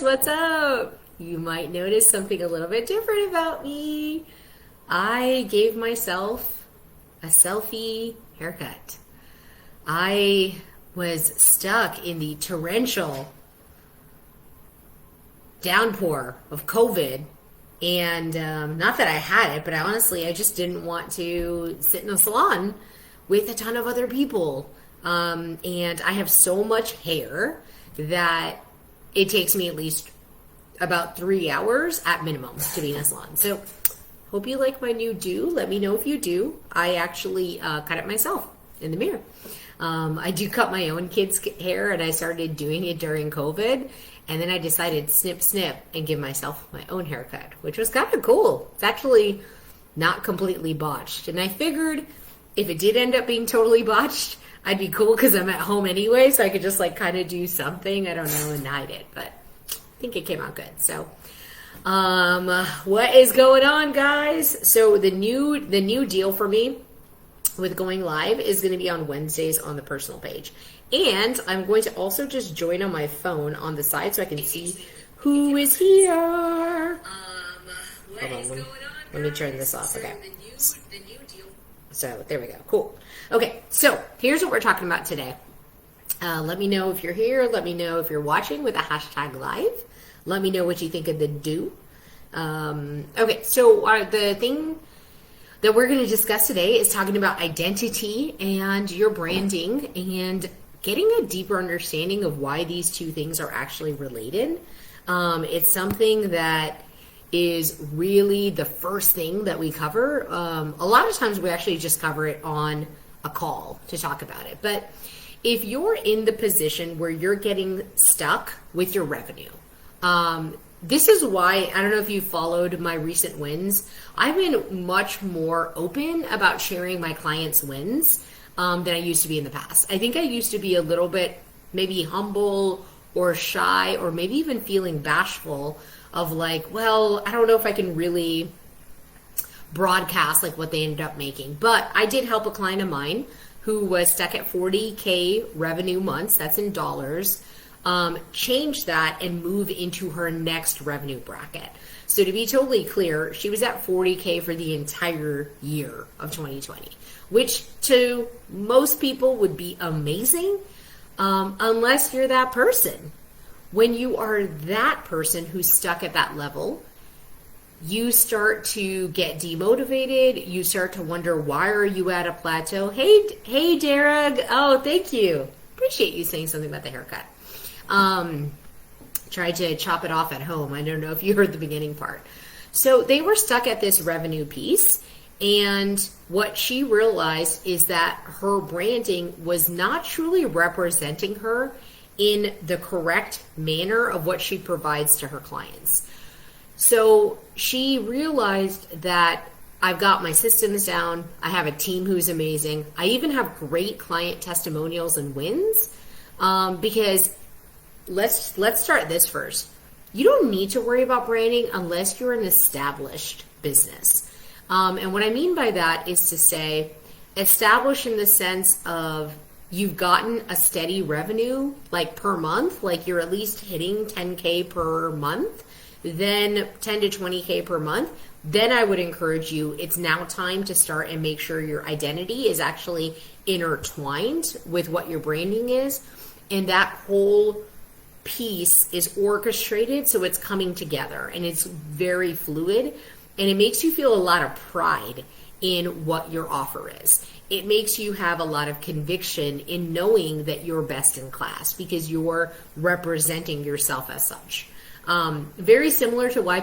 What's up? You might notice something a little bit different about me. I gave myself a selfie haircut. I was stuck in the torrential downpour of COVID, and not that I had it, but I just didn't want to sit in a salon with a ton of other people. And I have so much hair that it takes me at least about 3 hours at minimum to be in a salon. So hope you like my new do. Let me know if you do. I actually cut it myself in the mirror. I do cut my own kids' hair, and I started doing it during COVID. And then I decided snip, snip, and give myself my own haircut, which was kind of cool. It's actually not completely botched. And I figured if it did end up being totally botched, I'd be cool because I'm at home anyway, so I could just like kind of do something, I don't know, and hide it. But I think it came out good. So, what is going on, guys? So the new deal for me with going live is going to be on Wednesdays on the personal page. And I'm going to also just join on my phone on the side so I can see who is here. Hold on, let me turn this off. Okay. So there we go. Cool. Okay, so here's what we're talking about today. Let me know if you're here. Let me know if you're watching with a hashtag live. Let me know what you think of the do. Okay, so the thing that we're going to discuss today is talking about identity and your branding and getting a deeper understanding of why these two things are actually related. It's something that is really the first thing that we cover. A lot of times we actually just cover it on a call to talk about it. But if you're in the position where you're getting stuck with your revenue, this is why, I don't know if you followed my recent wins, I've been much more open about sharing my clients' wins than I used to be in the past. I think I used to be a little bit maybe humble or shy or maybe even feeling bashful of like, well, I don't know if I can really broadcast like what they ended up making. But I did help a client of mine who was stuck at 40K revenue months, that's in dollars, change that and move into her next revenue bracket. So to be totally clear, she was at 40K for the entire year of 2020, which to most people would be amazing, unless you're that person. When you are that person who's stuck at that level, you start to get demotivated. You start to wonder, why are you at a plateau? Hey, Derek. Oh, thank you. Appreciate you saying something about the haircut. Tried to chop it off at home. I don't know if you heard the beginning part. So they were stuck at this revenue piece. And what she realized is that her branding was not truly representing her in the correct manner of what she provides to her clients. So she realized that I've got my systems down. I have a team who's amazing. I even have great client testimonials and wins. Because let's start this first. You don't need to worry about branding unless you're an established business. And what I mean by that is to say established in the sense of you've gotten a steady revenue like per month, like you're at least hitting 10K per month, then 10 to 20K per month. Then I would encourage you, it's now time to start and make sure your identity is actually intertwined with what your branding is. And that whole piece is orchestrated so it's coming together and it's very fluid, and it makes you feel a lot of pride in what your offer is. It makes you have a lot of conviction in knowing that you're best in class because you're representing yourself as such. Very similar to why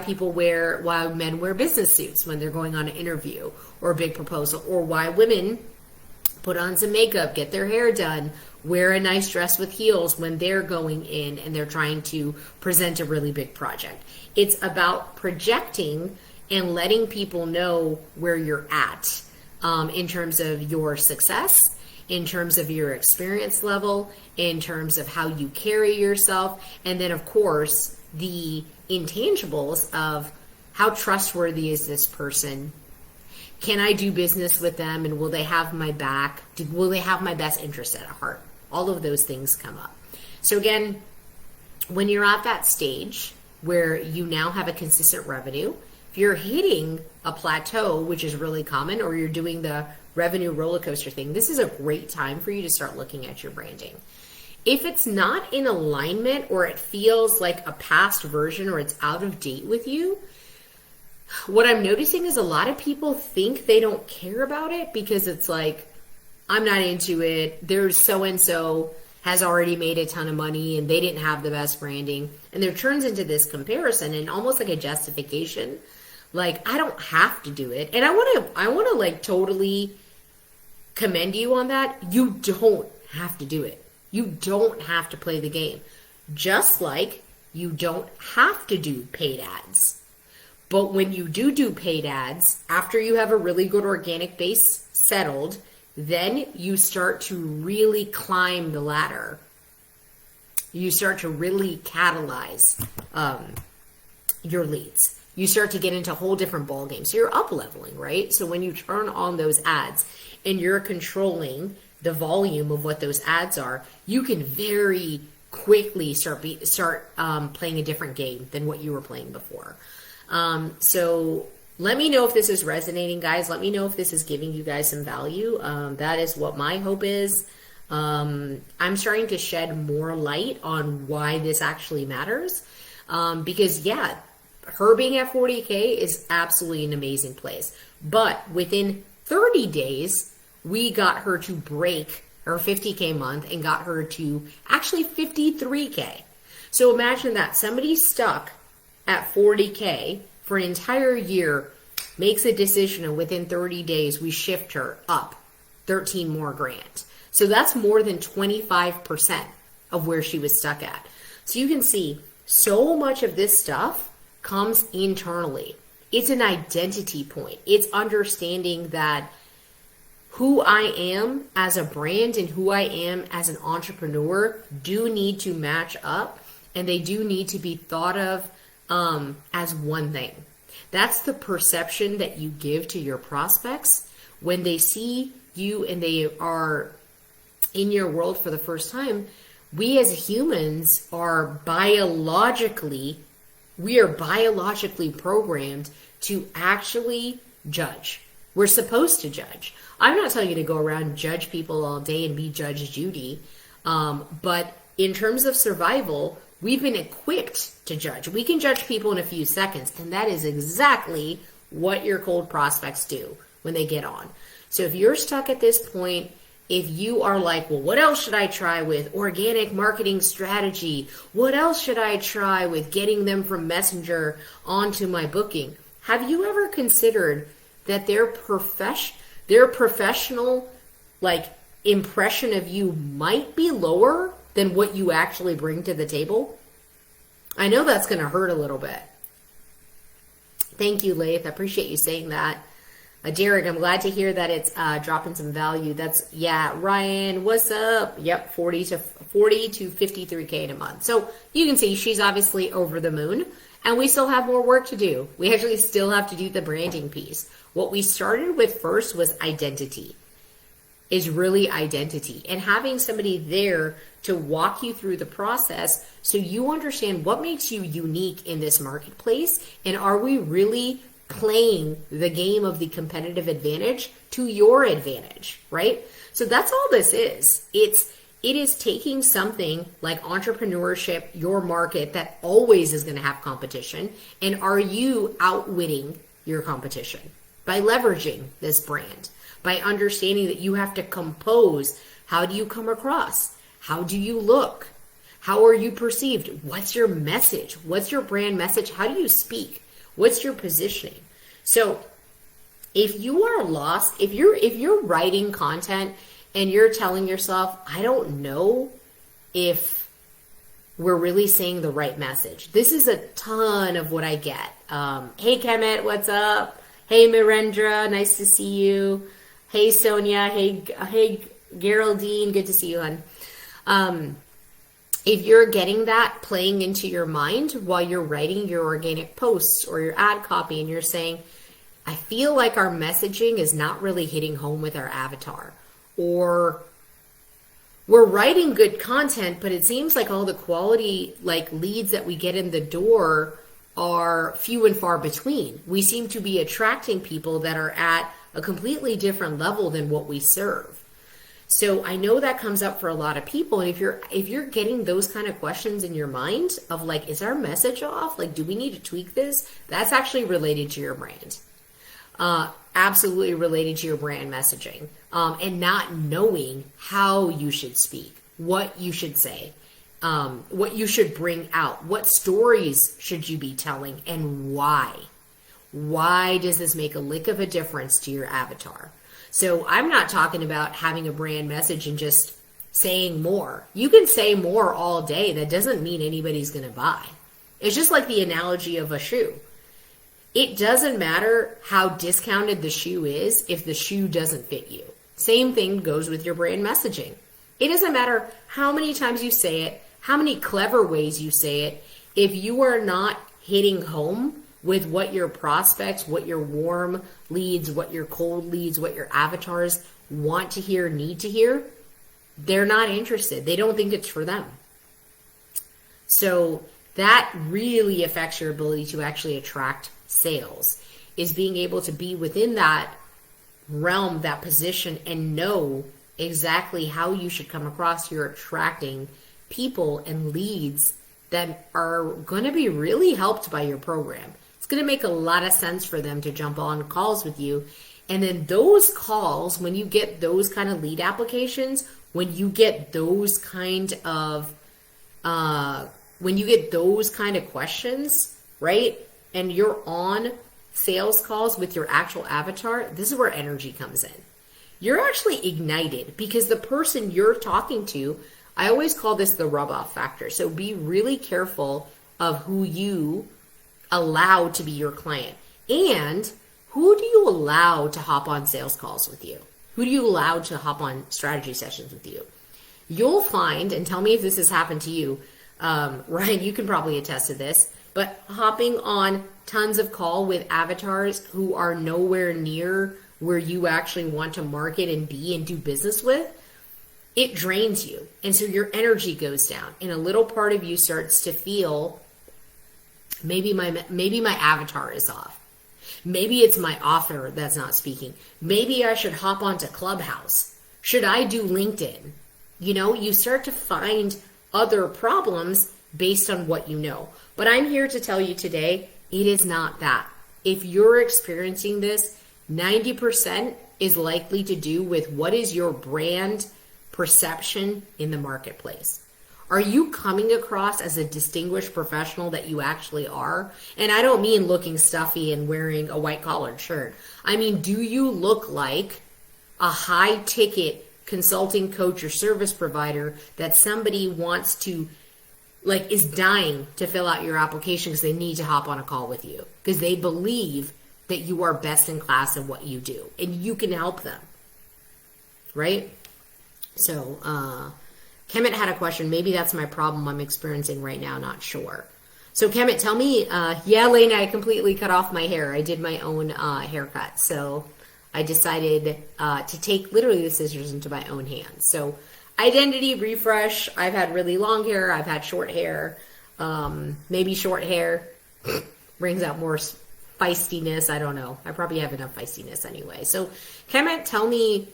men wear business suits when they're going on an interview or a big proposal, or why women put on some makeup, get their hair done, wear a nice dress with heels when they're going in and they're trying to present a really big project. It's about projecting and letting people know where you're at in terms of your success, in terms of your experience level, in terms of how you carry yourself, and then of course the intangibles of how trustworthy is this person? Can I do business with them, and will they have my back? Will they have my best interest at heart? All of those things come up. So again, when you're at that stage where you now have a consistent revenue, if you're hitting a plateau, which is really common, or you're doing the revenue roller coaster thing, this is a great time for you to start looking at your branding. If it's not in alignment, or it feels like a past version, or it's out of date with you, what I'm noticing is a lot of people think they don't care about it because it's like, I'm not into it. There's so-and-so has already made a ton of money and they didn't have the best branding. And there turns into this comparison and almost like a justification. Like, I don't have to do it. And I want to like totally commend you on that. You don't have to do it. You don't have to play the game. Just like you don't have to do paid ads. But when you do paid ads, after you have a really good organic base settled, then you start to really climb the ladder. You start to really catalyze your leads. You start to get into a whole different ballgame. So you're up leveling, right? So when you turn on those ads and you're controlling the volume of what those ads are, you can very quickly start playing a different game than what you were playing before. So let me know if this is resonating, guys. Let me know if this is giving you guys some value. That is what my hope is. I'm starting to shed more light on why this actually matters. Because yeah, her being at 40K is absolutely an amazing place. But within 30 days, we got her to break her 50K month and got her to actually 53K. So imagine that somebody stuck at 40K for an entire year, makes a decision, and within 30 days, we shift her up 13 more grand. So that's more than 25% of where she was stuck at. So you can see so much of this stuff comes internally. It's an identity point. It's understanding that who I am as a brand and who I am as an entrepreneur do need to match up, and they do need to be thought of as one thing. That's the perception that you give to your prospects when they see you and they are in your world for the first time. We as humans are biologically programmed to actually judge. We're supposed to judge. I'm not telling you to go around and judge people all day and be Judge Judy. But in terms of survival, we've been equipped to judge. We can judge people in a few seconds, and that is exactly what your cold prospects do when they get on. So if you're stuck at this point, if you are like, well, what else should I try with organic marketing strategy? What else should I try with getting them from Messenger onto my booking? Have you ever considered that their professional like impression of you might be lower than what you actually bring to the table? I know that's going to hurt a little bit. Thank you, Laith. I appreciate you saying that. Derek, I'm glad to hear that it's dropping some value. Yeah, Ryan, what's up? Yep, 40 to 53K in a month. So you can see she's obviously over the moon, and we still have more work to do. We actually still have to do the branding piece. What we started with first was identity. Is really identity, and having somebody there to walk you through the process so you understand what makes you unique in this marketplace, and are we really playing the game of the competitive advantage to your advantage, right? So that's all this is. It is taking something like entrepreneurship, your market that always is going to have competition, and are you outwitting your competition by leveraging this brand? By understanding that you have to compose. How do you come across? How do you look? How are you perceived? What's your message? What's your brand message? How do you speak? What's your positioning? So if you are lost, if you're writing content and you're telling yourself, I don't know if we're really saying the right message. This is a ton of what I get. Hey Kemet, what's up? Hey Mirendra, nice to see you. Hey Sonia, hey Geraldine, good to see you, hon. If you're getting that playing into your mind while you're writing your organic posts or your ad copy and you're saying, I feel like our messaging is not really hitting home with our avatar, or we're writing good content, but it seems like all the quality like leads that we get in the door are few and far between. We seem to be attracting people that are at a completely different level than what we serve. So I know that comes up for a lot of people. And if you're getting those kind of questions in your mind of like, is our message off? Like, do we need to tweak this? That's actually related to your brand. Absolutely related to your brand messaging, and not knowing how you should speak, what you should say, what you should bring out, what stories should you be telling, and why. Why does this make a lick of a difference to your avatar? So I'm not talking about having a brand message and just saying more. You can say more all day. That doesn't mean anybody's going to buy. It's just like the analogy of a shoe. It doesn't matter how discounted the shoe is if the shoe doesn't fit you. Same thing goes with your brand messaging. It doesn't matter how many times you say it, how many clever ways you say it, if you are not hitting home with what your prospects, what your warm leads, what your cold leads, what your avatars want to hear, need to hear, they're not interested. They don't think it's for them. So that really affects your ability to actually attract sales, is being able to be within that realm, that position, and know exactly how you should come across. You're attracting people and leads that are going to be really helped by your program. It's going to make a lot of sense for them to jump on calls with you. And then those calls, when you get those kind of lead applications, when you get those kind of questions, right? And you're on sales calls with your actual avatar, this is where energy comes in. You're actually ignited because the person you're talking to, I always call this the rub-off factor. So be really careful of who you allow to be your client. And who do you allow to hop on sales calls with you? Who do you allow to hop on strategy sessions with you? You'll find, and tell me if this has happened to you, Ryan, you can probably attest to this, but hopping on tons of call with avatars who are nowhere near where you actually want to market and be and do business with, it drains you. And so your energy goes down. And a little part of you starts to feel, maybe my avatar is off. Maybe it's my author that's not speaking. Maybe I should hop onto Clubhouse. Should I do LinkedIn? You know, you start to find other problems based on what you know. But I'm here to tell you today, it is not that. If you're experiencing this, 90% is likely to do with what is your brand perception in the marketplace. Are you coming across as a distinguished professional that you actually are? And I don't mean looking stuffy and wearing a white collared shirt. I mean, do you look like a high ticket consulting coach or service provider that somebody wants to, like, is dying to fill out your application because they need to hop on a call with you because they believe that you are best in class in what you do and you can help them, right? So, Kemet had a question. Maybe that's my problem I'm experiencing right now. Not sure. So Kemet, tell me, yeah, Lena, I completely cut off my hair. I did my own haircut. So I decided to take literally the scissors into my own hands. So identity refresh. I've had really long hair. I've had short hair. Maybe short hair brings out more feistiness. I don't know. I probably have enough feistiness anyway. So Kemet, tell me,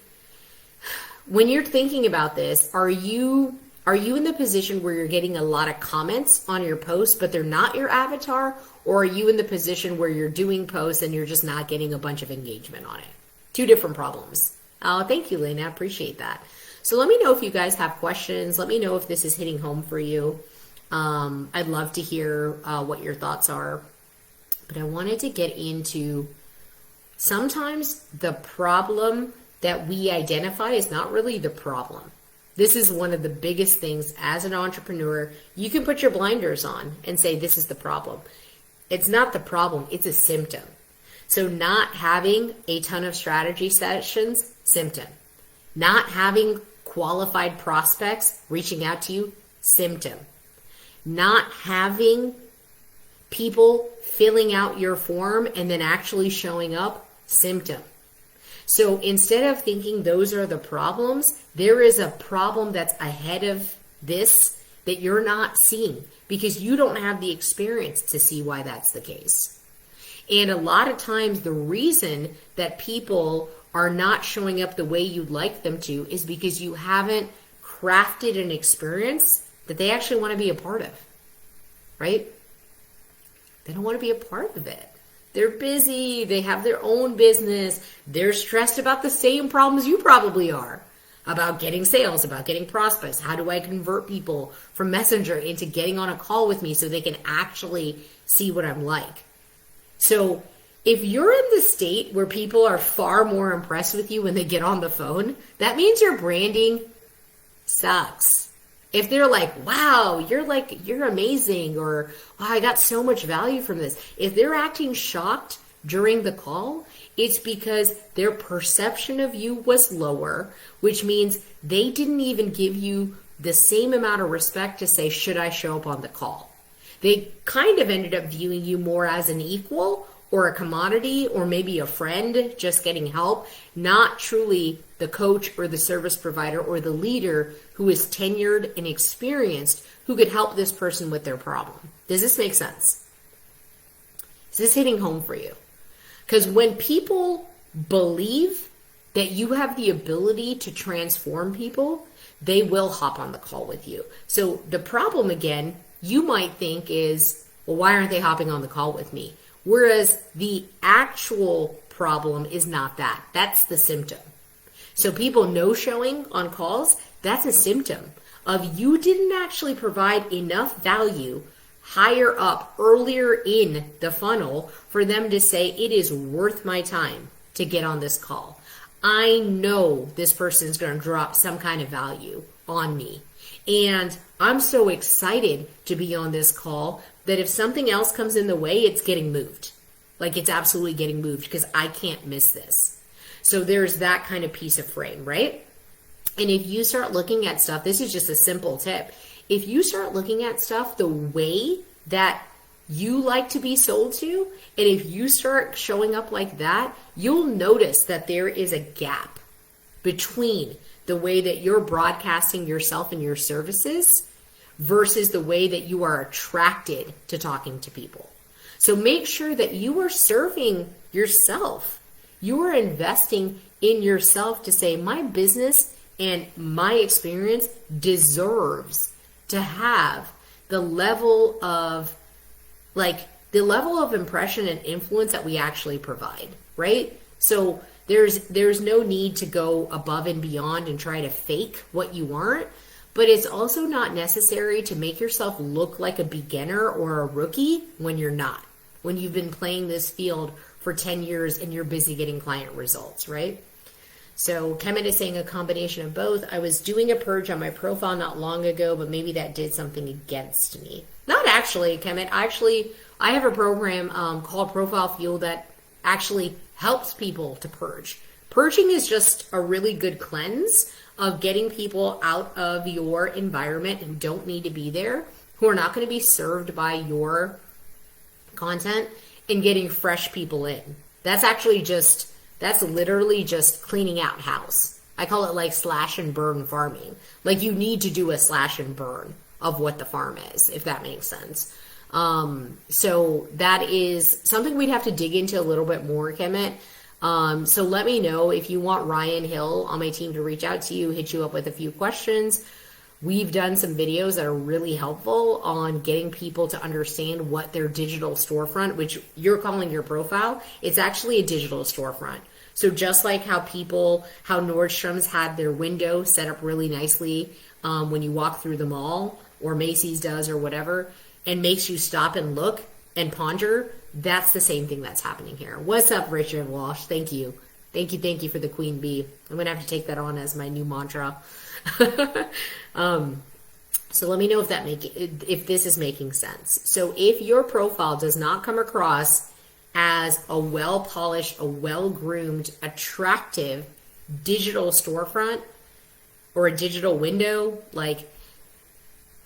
when you're thinking about this, are you in the position where you're getting a lot of comments on your post, but they're not your avatar? Or are you in the position where you're doing posts and you're just not getting a bunch of engagement on it? Two different problems. Oh, thank you, Lena. I appreciate that. So let me know if you guys have questions. Let me know if this is hitting home for you. I'd love to hear what your thoughts are. But I wanted to get into sometimes the problem that we identify is not really the problem. This is one of the biggest things as an entrepreneur. You can put your blinders on and say, this is the problem. It's not the problem, it's a symptom. So not having a ton of strategy sessions, symptom. Not having qualified prospects reaching out to you, symptom. Not having people filling out your form and then actually showing up, symptom. So instead of thinking those are the problems, there is a problem that's ahead of this that you're not seeing because you don't have the experience to see why that's the case. And a lot of times the reason that people are not showing up the way you'd like them to is because you haven't crafted an experience that they actually want to be a part of, right? They don't want to be a part of it. They're busy. They have their own business. They're stressed about the same problems you probably are, about getting sales, about getting prospects. How do I convert people from Messenger into getting on a call with me so they can actually see what I'm like? So if you're in the state where people are far more impressed with you when they get on the phone, that means your branding sucks. If they're like, wow, you're amazing, or wow, I got so much value from this. If they're acting shocked during the call, it's because their perception of you was lower, which means they didn't even give you the same amount of respect to say, should I show up on the call? They kind of ended up viewing you more as an equal or a commodity or maybe a friend just getting help, not truly the coach or the service provider or the leader who is tenured and experienced who could help this person with their problem. Does this make sense? Is this hitting home for you? Because when people believe that you have the ability to transform people, they will hop on the call with you. So the problem again, you might think is, well, why aren't they hopping on the call with me? Whereas the actual problem is not that. That's the symptom. So people no showing on calls, that's a symptom of you didn't actually provide enough value higher up, earlier in the funnel for them to say it is worth my time to get on this call. I know this person is going to drop some kind of value on me. And I'm so excited to be on this call that if something else comes in the way, it's getting moved. Like it's absolutely getting moved because I can't miss this. So there's that kind of piece of frame, right? And if you start looking at stuff, this is just a simple tip. If you start looking at stuff the way that you like to be sold to, and if you start showing up like that, you'll notice that there is a gap between the way that you're broadcasting yourself and your services versus the way that you are attracted to talking to people. So make sure that you are serving yourself. You are investing in yourself to say, my business and my experience deserves to have the level of impression and influence that we actually provide, right? So there's no need to go above and beyond and try to fake what you aren't, but it's also not necessary to make yourself look like a beginner or a rookie when you're not, when you've been playing this field for 10 years and you're busy getting client results, right? So Kemet is saying a combination of both. I was doing a purge on my profile not long ago, but maybe that did something against me. Not actually, Kemet. I have a program called Profile Fuel that actually helps people to purge. Purging is just a really good cleanse of getting people out of your environment who don't need to be there, who are not going to be served by your content, and getting fresh people in. That's literally just cleaning out house. I call it like slash and burn farming. Like you need to do a slash and burn of what the farm is, if that makes sense. So that is something we'd have to dig into a little bit more, Kemet. So let me know if you want Ryan Hill on my team to reach out to you, hit you up with a few questions. We've done some videos that are really helpful on getting people to understand what their digital storefront, which you're calling your profile, it's actually a digital storefront. So just like how Nordstrom's had their window set up really nicely when you walk through the mall, or Macy's does or whatever, and makes you stop and look and ponder, that's the same thing that's happening here. What's up, Richard Walsh? Thank you. Thank you for the Queen Bee. I'm going to have to take that on as my new mantra. So let me know if this is making sense. So if your profile does not come across as a well-polished, a well-groomed, attractive digital storefront or a digital window, like,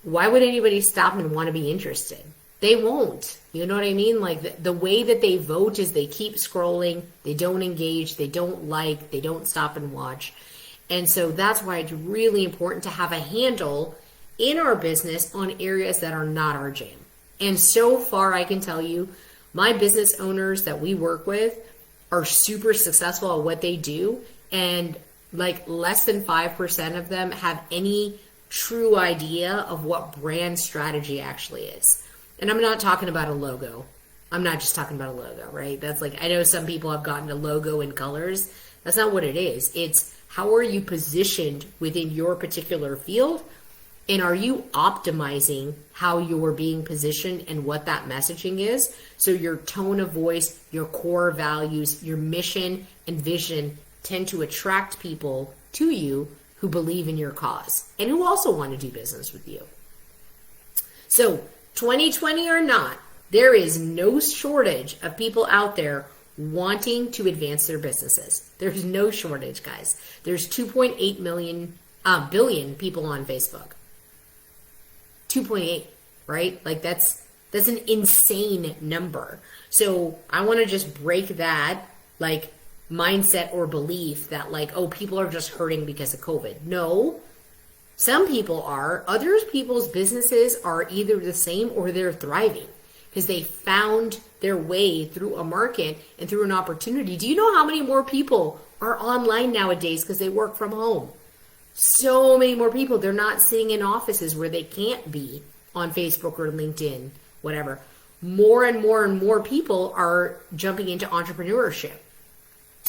why would anybody stop and want to be interested? They won't. You know what I mean? Like the way that they vote is they keep scrolling, they don't engage, they don't like, they don't stop and watch. And so that's why it's really important to have a handle in our business on areas that are not our jam. And so far, I can tell you, my business owners that we work with are super successful at what they do. And like less than 5% of them have any true idea of what brand strategy actually is. And I'm not talking about a logo. I'm not just talking about a logo, right? That's like, I know some people have gotten a logo in colors. That's not what it is. It's how are you positioned within your particular field? And are you optimizing how you're being positioned and what that messaging is? So your tone of voice, your core values, your mission and vision tend to attract people to you who believe in your cause and who also want to do business with you. So 2020 or not, there is no shortage of people out there wanting to advance their businesses. There's no shortage, guys. There's 2.8 billion people on Facebook. 2.8, right? Like that's an insane number. So I want to just break that like mindset or belief that like, oh, people are just hurting because of COVID. No, some people are. Other people's businesses are either the same or they're thriving because they found their way through a market and through an opportunity. Do you know how many more people are online nowadays because they work from home? So many more people. They're not sitting in offices where they can't be on Facebook or LinkedIn, whatever. More and more and more people are jumping into entrepreneurship.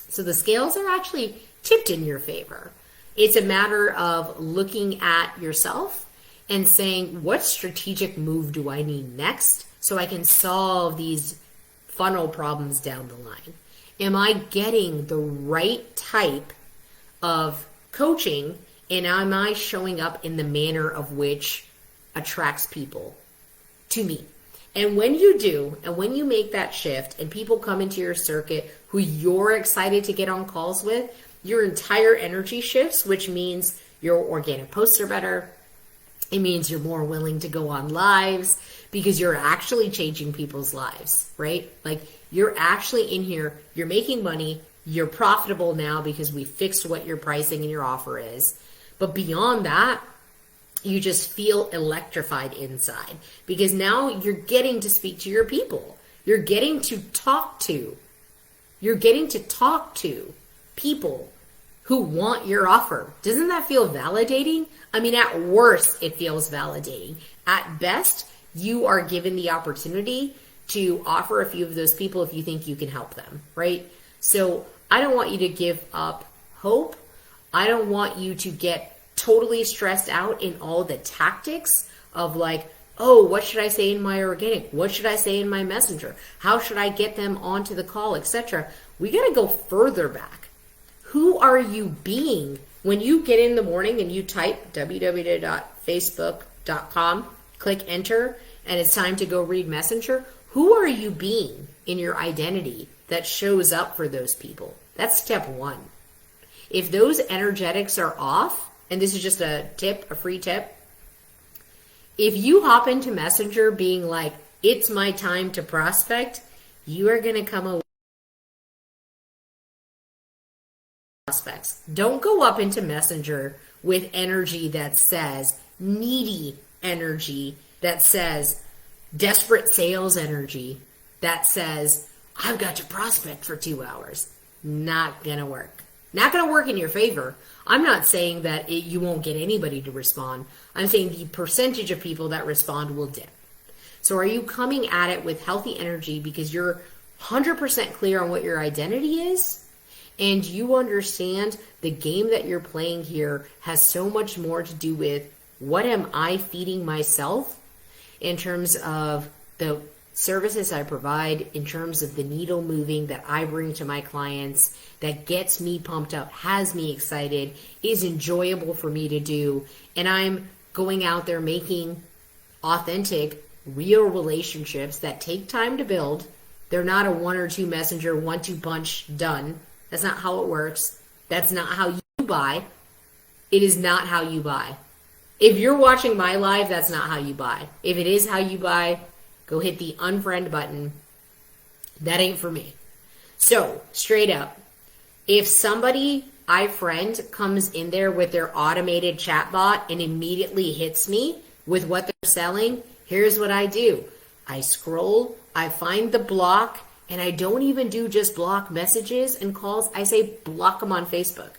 So the scales are actually tipped in your favor. It's a matter of looking at yourself and saying, what strategic move do I need next so I can solve these funnel problems down the line? Am I getting the right type of coaching, and am I showing up in the manner of which attracts people to me? And when you do, and when you make that shift and people come into your circuit who you're excited to get on calls with, your entire energy shifts, which means your organic posts are better. It means you're more willing to go on lives because you're actually changing people's lives, right? Like you're actually in here, you're making money, you're profitable now because we fixed what your pricing and your offer is. But beyond that, you just feel electrified inside because now you're getting to speak to your people. You're getting to talk to people who want your offer. Doesn't that feel validating? I mean, at worst, it feels validating. At best, you are given the opportunity to offer a few of those people if you think you can help them, right? So I don't want you to give up hope. I don't want you to get totally stressed out in all the tactics of like, oh, what should I say in my organic? What should I say in my messenger? How should I get them onto the call, etc.? We got to go further back. Who are you being when you get in the morning and you type www.facebook.com, click enter, and it's time to go read messenger? Who are you being in your identity that shows up for those people? That's step one. If those energetics are off, and this is just a tip, a free tip, if you hop into Messenger being like, it's my time to prospect, you are going to come away with prospects. Don't go up into Messenger with energy that says needy energy, that says desperate sales energy, that says, I've got to prospect for 2 hours. Not going to work. Not going to work in your favor. I'm not saying that you won't get anybody to respond. I'm saying the percentage of people that respond will dip. So are you coming at it with healthy energy because you're 100% clear on what your identity is? And you understand the game that you're playing here has so much more to do with what am I feeding myself in terms of the services I provide, in terms of the needle moving that I bring to my clients, that gets me pumped up, has me excited, is enjoyable for me to do, and I'm going out there making authentic, real relationships that take time to build. They're not a 1 or 2 messenger, 1-2 punch, done. That's not how it works. That's not how you buy. It is not how you buy. If you're watching my live, that's not how you buy. If it is how you buy, go hit the unfriend button. That ain't for me. So, straight up, if somebody I friend comes in there with their automated chatbot and immediately hits me with what they're selling, here's what I do. I scroll, I find the block, and I don't even do just block messages and calls. I say block them on Facebook,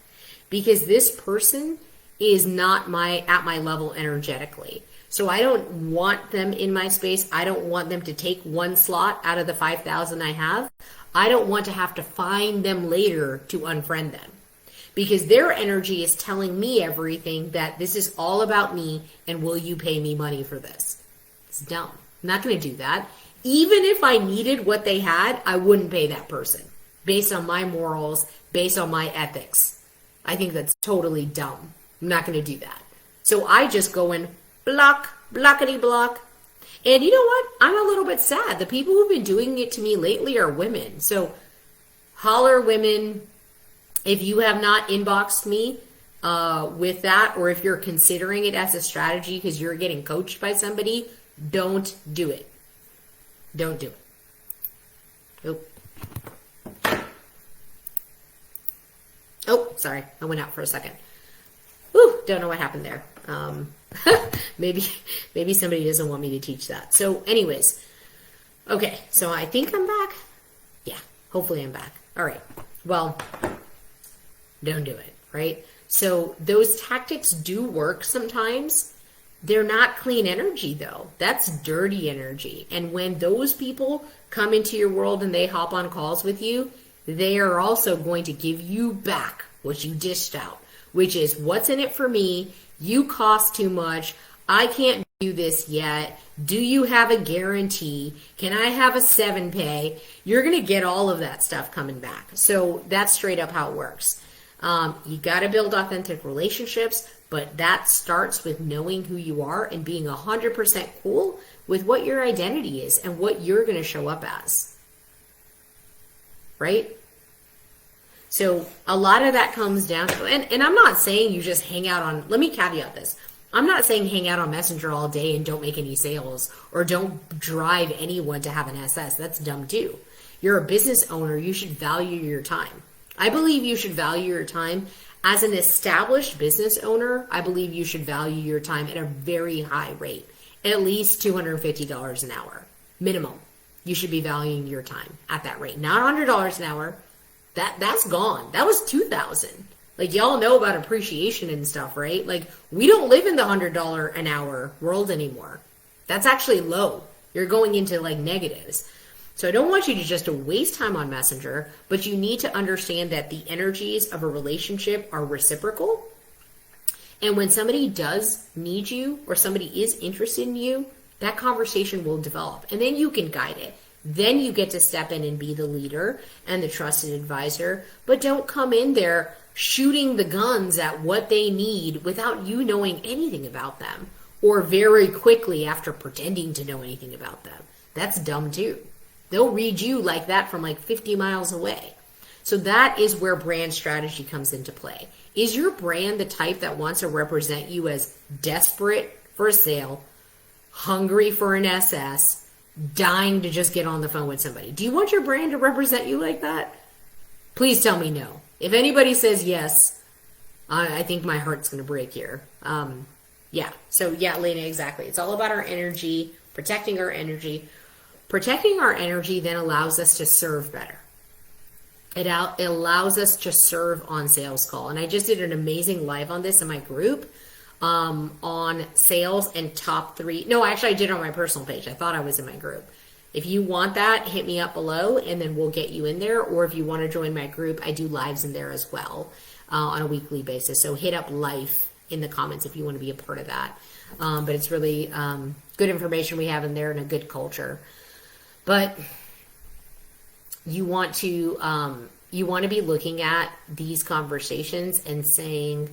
because this person is not at my level energetically. So I don't want them in my space. I don't want them to take one slot out of the 5,000 I have. I don't want to have to find them later to unfriend them, because their energy is telling me everything, that this is all about me and will you pay me money for this? It's dumb. I'm not going to do that. Even if I needed what they had, I wouldn't pay that person based on my morals, based on my ethics. I think that's totally dumb. I'm not going to do that. So I just go in block, blockity block. And you know what? I'm a little bit sad. The people who've been doing it to me lately are women. So holler, women, if you have not inboxed me with that, or if you're considering it as a strategy because you're getting coached by somebody, don't do it. Don't do it. Oh, sorry. I went out for a second. Whew, don't know what happened there. Maybe somebody doesn't want me to teach that. So anyways, okay. So I think I'm back. Yeah, hopefully I'm back. All right. Well, don't do it, right? So those tactics do work sometimes. They're not clean energy, though. That's dirty energy. And when those people come into your world and they hop on calls with you, they are also going to give you back what you dished out, which is, what's in it for me? You cost too much. I can't do this yet. Do you have a guarantee? Can I have a 7-pay? You're going to get all of that stuff coming back. So that's straight up how it works. You got to build authentic relationships, but that starts with knowing who you are and being 100% cool with what your identity is and what you're going to show up as. Right? So a lot of that comes down to, and I'm not saying you just hang out on, let me caveat this. I'm not saying hang out on Messenger all day and don't make any sales, or don't drive anyone to have an SS. That's dumb too. You're a business owner. You should value your time. I believe you should value your time. As an established business owner, I believe you should value your time at a very high rate, at least $250 an hour, minimum. You should be valuing your time at that rate, not $100 an hour. That's gone. That was $2,000. Like, y'all know about appreciation and stuff, right? Like, we don't live in the $100 an hour world anymore. That's actually low. You're going into like negatives. So I don't want you to just waste time on Messenger, but you need to understand that the energies of a relationship are reciprocal. And when somebody does need you, or somebody is interested in you, that conversation will develop, and then you can guide it. Then you get to step in and be the leader and the trusted advisor, but don't come in there shooting the guns at what they need without you knowing anything about them, or very quickly after pretending to know anything about them. That's dumb too. They'll read you like that from like 50 miles away. So that is where brand strategy comes into play. Is your brand the type that wants to represent you as desperate for a sale, hungry for an SS, dying to just get on the phone with somebody? Do you want your brand to represent you like that? Please tell me no. If anybody says yes, I think my heart's going to break here. Yeah. So yeah, Lena, exactly. It's all about our energy, protecting our energy. Protecting our energy then allows us to serve better. It allows us to serve on sales call. And I just did an amazing live on this in my group on sales and top 3. No, actually I did it on my personal page. I thought I was in my group. If you want that, hit me up below and then we'll get you in there. Or if you want to join my group, I do lives in there as well on a weekly basis. So hit up life in the comments if you want to be a part of that. But it's really good information we have in there and a good culture. But you want to be looking at these conversations and saying,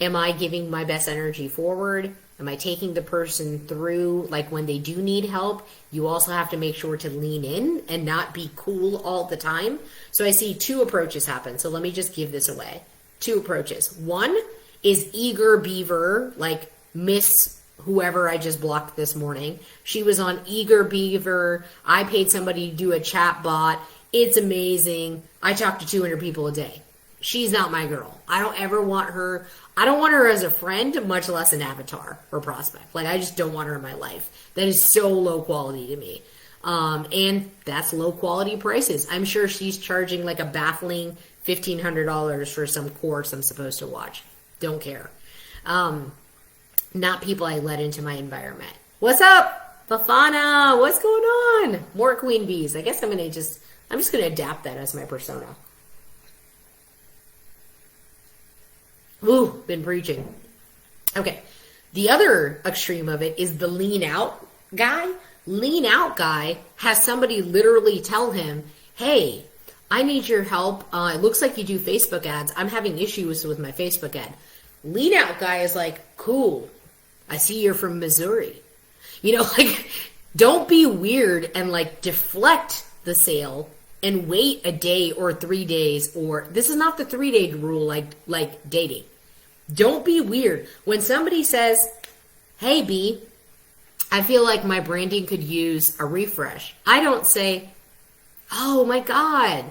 am I giving my best energy forward? Am I taking the person through, like when they do need help? You also have to make sure to lean in and not be cool all the time. So I see 2 approaches happen. So let me just give this away. 2 approaches. One is eager beaver, like Miss whoever I just blocked this morning. She was on Eager Beaver. I paid somebody to do a chat bot. It's amazing. I talk to 200 people a day. She's not my girl. I don't ever want her. I don't want her as a friend, much less an avatar or prospect. Like, I just don't want her in my life. That is so low quality to me. And that's low quality prices. I'm sure she's charging like a baffling $1,500 for some course I'm supposed to watch. Don't care. Not people I let into my environment. What's up, Bafana? What's going on? More queen bees. I guess I'm just going to adapt that as my persona. Ooh, been preaching. Okay. The other extreme of it is the lean out guy. Lean out guy has somebody literally tell him, hey, I need your help. It looks like you do Facebook ads. I'm having issues with my Facebook ad. Lean out guy is like, cool. I see you're from Missouri. You know, like, don't be weird and like deflect the sale and wait a day or 3 days, or this is not the 3-day rule like dating. Don't be weird. When somebody says, hey B, I feel like my branding could use a refresh. I don't say, oh my God,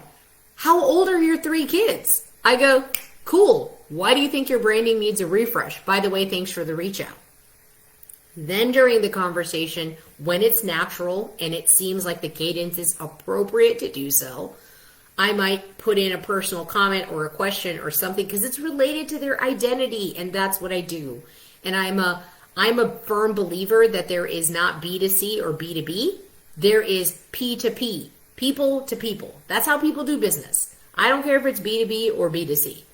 how old are your 3 kids? I go, cool. Why do you think your branding needs a refresh? By the way, thanks for the reach out. Then during the conversation, when it's natural and it seems like the cadence is appropriate to do so, I might put in a personal comment or a question or something because it's related to their identity, and that's what I do. And I'm a firm believer that there is not B2C or B2B. There is P2P, people to people. That's how people do business. I don't care if it's B2B or B2C.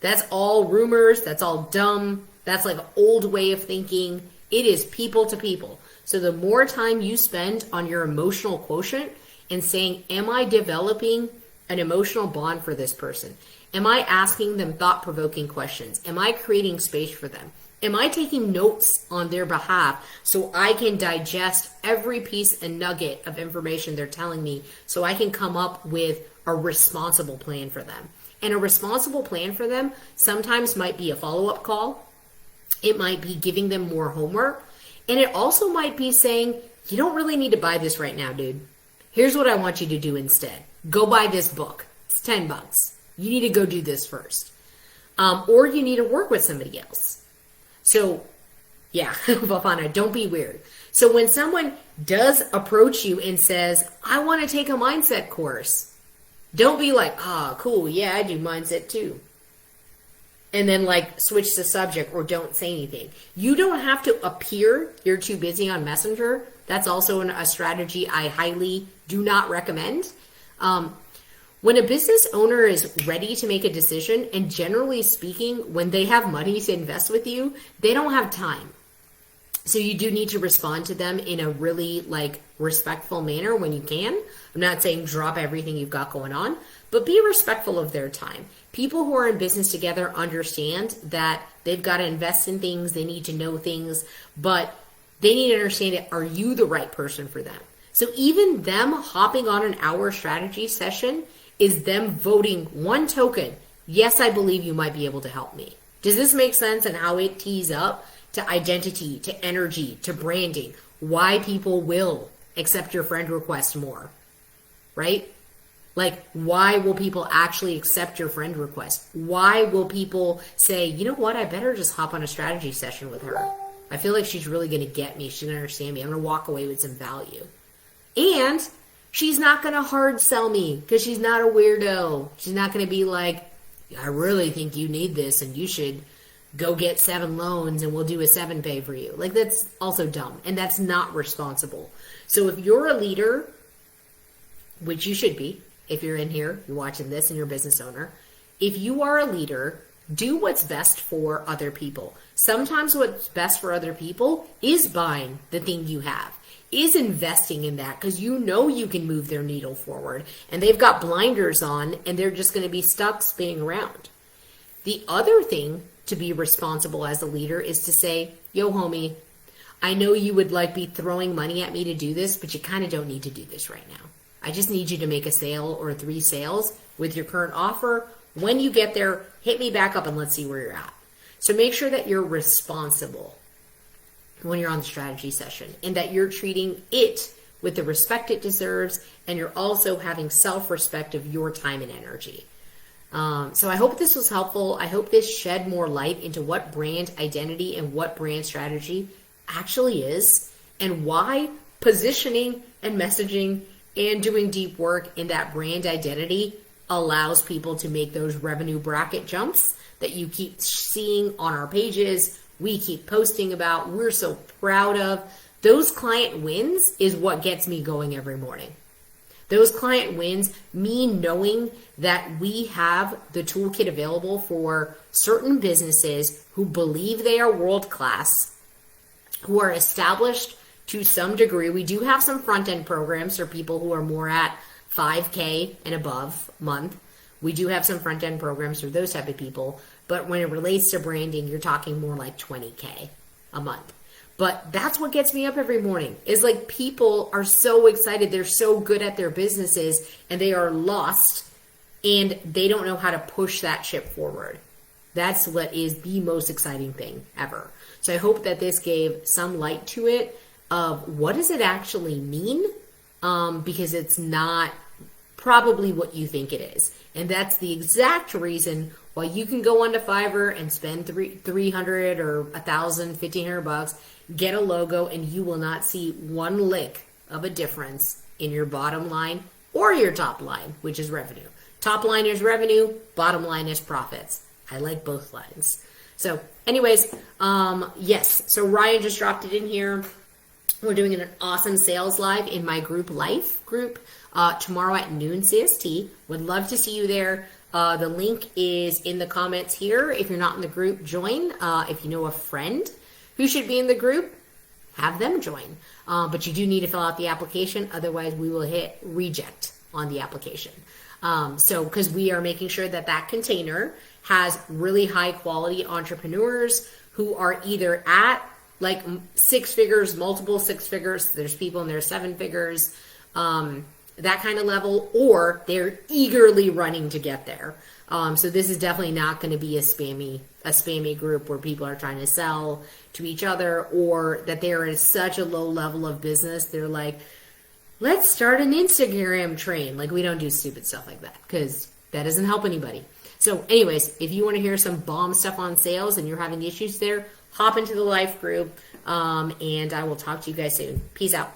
That's all rumors. That's all dumb. That's like an old way of thinking. It is people to people. So the more time you spend on your emotional quotient and saying, am I developing an emotional bond for this person? Am I asking them thought-provoking questions? Am I creating space for them? Am I taking notes on their behalf so I can digest every piece and nugget of information they're telling me so I can come up with a responsible plan for them? And a responsible plan for them sometimes might be a follow-up call. It might be giving them more homework. And it also might be saying, you don't really need to buy this right now, dude. Here's what I want you to do instead. Go buy this book. It's $10. You need to go do this first. Or you need to work with somebody else. So, yeah, Bafana, don't be weird. So when someone does approach you and says, I want to take a mindset course, don't be like, cool, yeah, I do mindset too. And then like switch the subject or don't say anything. You don't have to appear you're too busy on Messenger. That's also a strategy I highly do not recommend. When a business owner is ready to make a decision, and generally speaking, when they have money to invest with you, they don't have time. So you do need to respond to them in a really like respectful manner when you can. I'm not saying drop everything you've got going on, but be respectful of their time. People who are in business together understand that they've got to invest in things, they need to know things, but they need to understand it. Are you the right person for them? So even them hopping on an hour strategy session is them voting one token. Yes, I believe you might be able to help me. Does this make sense? And how it tees up to identity, to energy, to branding, why people will accept your friend request more, right? Like, why will people actually accept your friend request? Why will people say, you know what, I better just hop on a strategy session with her. I feel like she's really going to get me. She's going to understand me. I'm going to walk away with some value. And she's not going to hard sell me because she's not a weirdo. She's not going to be like, I really think you need this and you should go get 7 loans and we'll do a 7 pay for you. Like, that's also dumb and that's not responsible. So if you're a leader, which you should be, if you're in here, you're watching this and you're a business owner, if you are a leader, do what's best for other people. Sometimes what's best for other people is buying the thing you have, is investing in that because you know you can move their needle forward and they've got blinders on and they're just going to be stuck spinning around. The other thing to be responsible as a leader is to say, yo, homie, I know you would like be throwing money at me to do this, but you kind of don't need to do this right now. I just need you to make a sale or 3 sales with your current offer. When you get there, hit me back up and let's see where you're at. So make sure that you're responsible. when you're on the strategy session, and that you're treating it with the respect it deserves, and you're also having self-respect of your time and energy. So I hope this was helpful. I hope this shed more light into what brand identity and what brand strategy actually is, and why positioning and messaging and doing deep work in that brand identity allows people to make those revenue bracket jumps that you keep seeing on our pages, we keep posting about, we're so proud of. Those client wins is what gets me going every morning. Those client wins, me knowing that we have the toolkit available for certain businesses who believe they are world class, who are established to some degree. We do have some front end programs for people who are more at 5K and above month. We do have some front end programs for those type of people. But when it relates to branding, you're talking more like 20K a month. But that's what gets me up every morning, is like people are so excited. They're so good at their businesses and they are lost and they don't know how to push that ship forward. That's what is the most exciting thing ever. So I hope that this gave some light to it of what does it actually mean? Because it's not probably what you think it is. And that's the exact reason why you can go onto Fiverr and spend $300 or $1,000, $1,500, get a logo, and you will not see one lick of a difference in your bottom line or your top line, which is revenue. Top line is revenue, bottom line is profits. I like both lines. So anyways, yes, so Ryan just dropped it in here. We're doing an awesome sales live in my group life group tomorrow at noon CST. Would love to see you there. The link is in the comments here. If you're not in the group, join. If you know a friend who should be in the group, have them join. But you do need to fill out the application. Otherwise, we will hit reject on the application. So because we are making sure that that container has really high quality entrepreneurs who are either at like 6 figures, multiple 6 figures. There's people in their 7 figures, that kind of level, or they're eagerly running to get there. So this is definitely not going to be a spammy group where people are trying to sell to each other, or that they're at such a low level of business. They're like, let's start an Instagram train. Like, we don't do stupid stuff like that because that doesn't help anybody. So anyways, if you want to hear some bomb stuff on sales and you're having issues there, hop into the life group, and I will talk to you guys soon. Peace out.